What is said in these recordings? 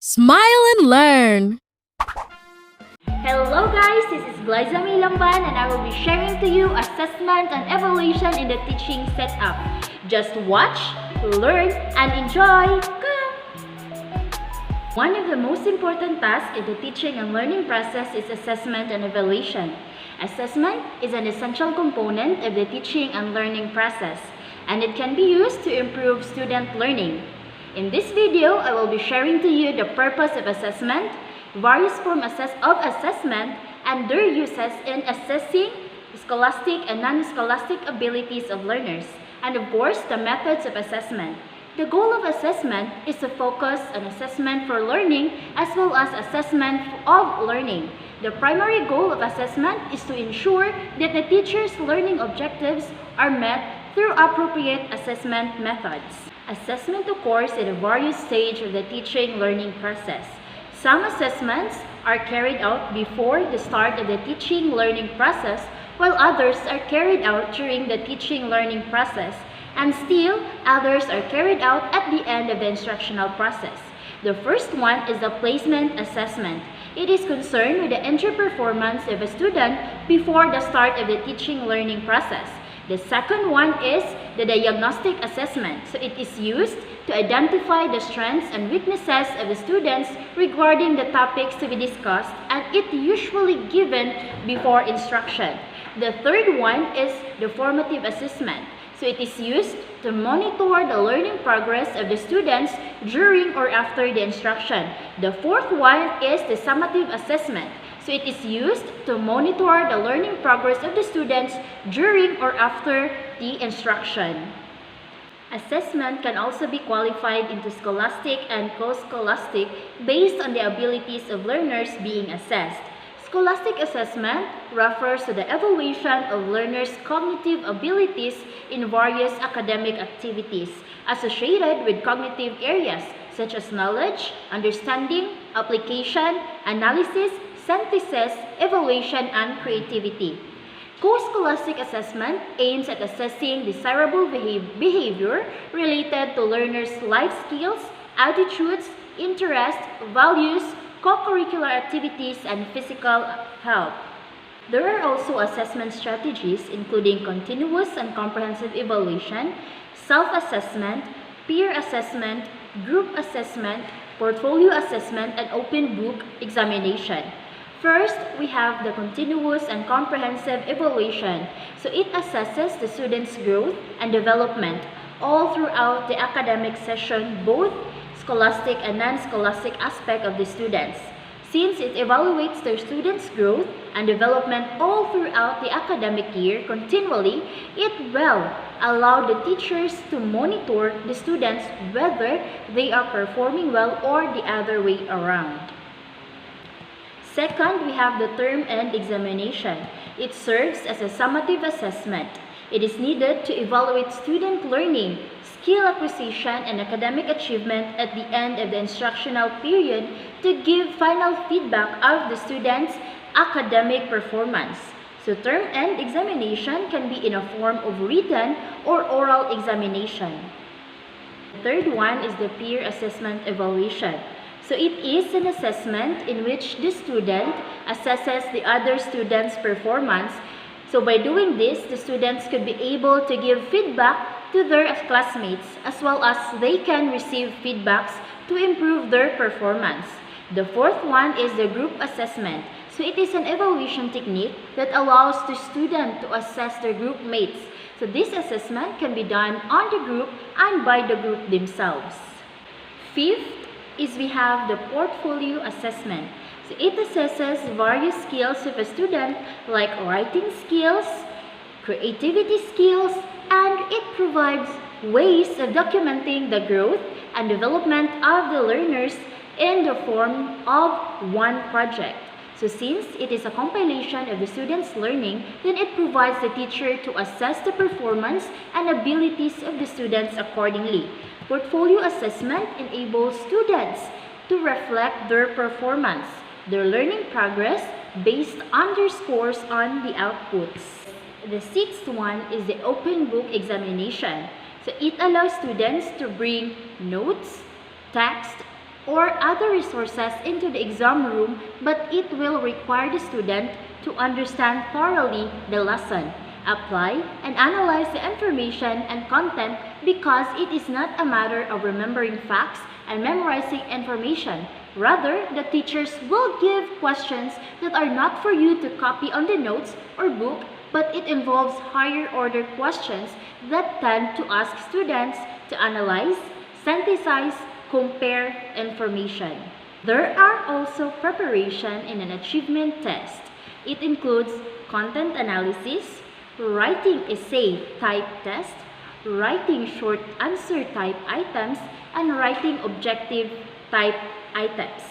Smile and learn! Hello guys, this is Glyza May Lamban and I will be sharing to you assessment and evaluation in the teaching setup. Just watch, learn, and enjoy! Come! One of the most important tasks in the teaching and learning process is assessment and evaluation. Assessment is an essential component of the teaching and learning process, and it can be used to improve student learning. In this video, I will be sharing to you the purpose of assessment, various forms of assessment, and their uses in assessing scholastic and non-scholastic abilities of learners, and of course, the methods of assessment. The goal of assessment is to focus on assessment for learning as well as assessment of learning. The primary goal of assessment is to ensure that the teacher's learning objectives are met through appropriate assessment methods. Assessment occurs at a various stage of the teaching-learning process. Some assessments are carried out before the start of the teaching-learning process, while others are carried out during the teaching-learning process, and still others are carried out at the end of the instructional process. The first one is the placement assessment. It is concerned with the entry performance of a student before the start of the teaching-learning process. The second one is the diagnostic assessment. So it is used to identify the strengths and weaknesses of the students regarding the topics to be discussed, and it usually given before instruction. The third one is the formative assessment. So it is used to monitor the learning progress of the students during or after the instruction. The fourth one is the summative assessment. So it is used to monitor the learning progress of the students during or after the instruction. Assessment can also be qualified into scholastic and co-scholastic based on the abilities of learners being assessed. Scholastic assessment refers to the evaluation of learners' cognitive abilities in various academic activities associated with cognitive areas such as knowledge, understanding, application, analysis, synthesis, evaluation, and creativity. Co-scholastic assessment aims at assessing desirable behavior related to learners' life skills, attitudes, interests, values, co-curricular activities, and physical health. There are also assessment strategies including continuous and comprehensive evaluation, self-assessment, peer assessment, group assessment, portfolio assessment, and open book examination. First, we have the continuous and comprehensive evaluation. So it assesses the student's growth and development all throughout the academic session, both scholastic and non-scholastic aspect of the students. Since it evaluates their students' growth and development all throughout the academic year continually, it will allow the teachers to monitor the students whether they are performing well or the other way around. Second, we have the term end examination. It serves as a summative assessment. It is needed to evaluate student learning, skill acquisition, and academic achievement at the end of the instructional period to give final feedback of the student's academic performance. So term end examination can be in a form of written or oral examination. The third one is the peer assessment evaluation. So it is an assessment in which the student assesses the other student's performance. So by doing this, the students could be able to give feedback to their classmates as well as they can receive feedbacks to improve their performance. The fourth one is the group assessment. So it is an evaluation technique that allows the student to assess their group mates. So this assessment can be done on the group and by the group themselves. Fifth is we have the portfolio assessment. So it assesses various skills of a student like writing skills, creativity skills, and it provides ways of documenting the growth and development of the learners in the form of one project. So since it is a compilation of the students' learning, then it provides the teacher to assess the performance and abilities of the students accordingly. Portfolio assessment enables students to reflect their performance, their learning progress based on their scores on the outputs. The sixth one is the open book examination. So it allows students to bring notes, text, or other resources into the exam room, but it will require the student to understand thoroughly the lesson, apply and analyze the information and content, because it is not a matter of remembering facts and memorizing information. Rather, the teachers will give questions that are not for you to copy on the notes or book, but it involves higher order questions that tend to ask students to analyze, synthesize, compare information. There are also preparation in an achievement test. It includes content analysis, writing essay type test, writing short answer type items, and writing objective type items.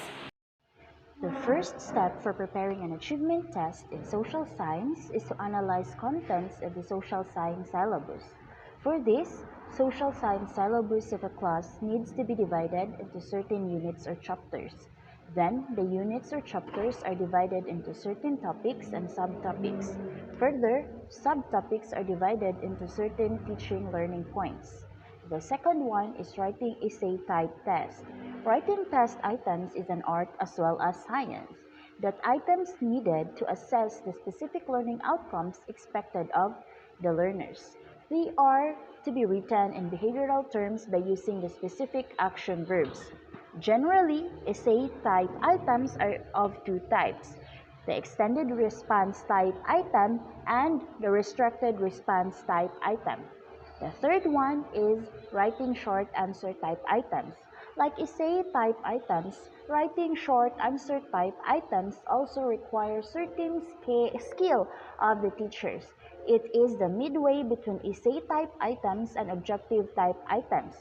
The first step for preparing an achievement test in social science is to analyze contents of the social science syllabus. For this, social science syllabus of a class needs to be divided into certain units or chapters. Then, the units or chapters are divided into certain topics and subtopics. Further, subtopics are divided into certain teaching learning points. The second one is writing essay type test. Writing test items is an art as well as science. That items needed to assess the specific learning outcomes expected of the learners. They are to be written in behavioral terms by using the specific action verbs. Generally, essay type items are of two types: the extended response type item and the restricted response type item. The third one is writing short answer type items. Like essay type items, writing short answer type items also require certain skill of the teachers. It is the midway between essay type items and objective type items.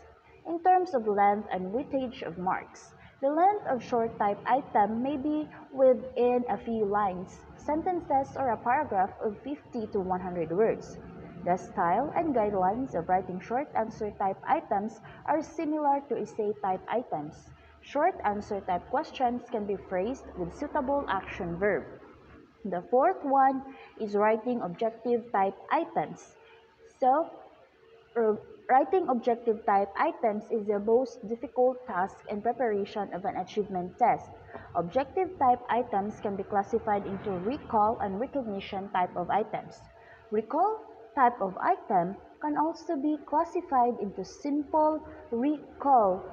In terms of length and weightage of marks, the length of short type item may be within a few lines, sentences, or a paragraph of 50 to 100 words. The style and guidelines of writing short answer type items are similar to essay type items. Short answer type questions can be phrased with suitable action verb. The fourth one is writing objective type items. Writing objective type items is the most difficult task in preparation of an achievement test. Objective type items can be classified into recall and recognition type of items. Recall type of item can also be classified into simple recall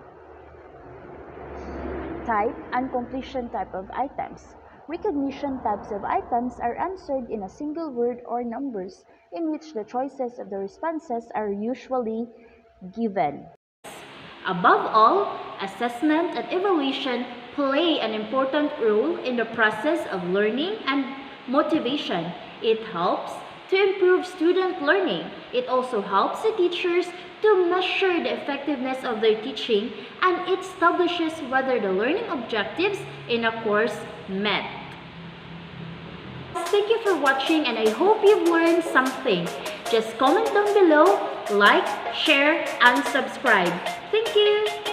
type and completion type of items. Recognition types of items are answered in a single word or numbers in which the choices of the responses are usually given. Above all, assessment and evaluation play an important role in the process of learning and motivation. It helps to improve student learning. It also helps the teachers to measure the effectiveness of their teaching, and it establishes whether the learning objectives in a course met. Thank you for watching, and I hope you've learned something. Just comment down below, like, share, and subscribe. Thank you!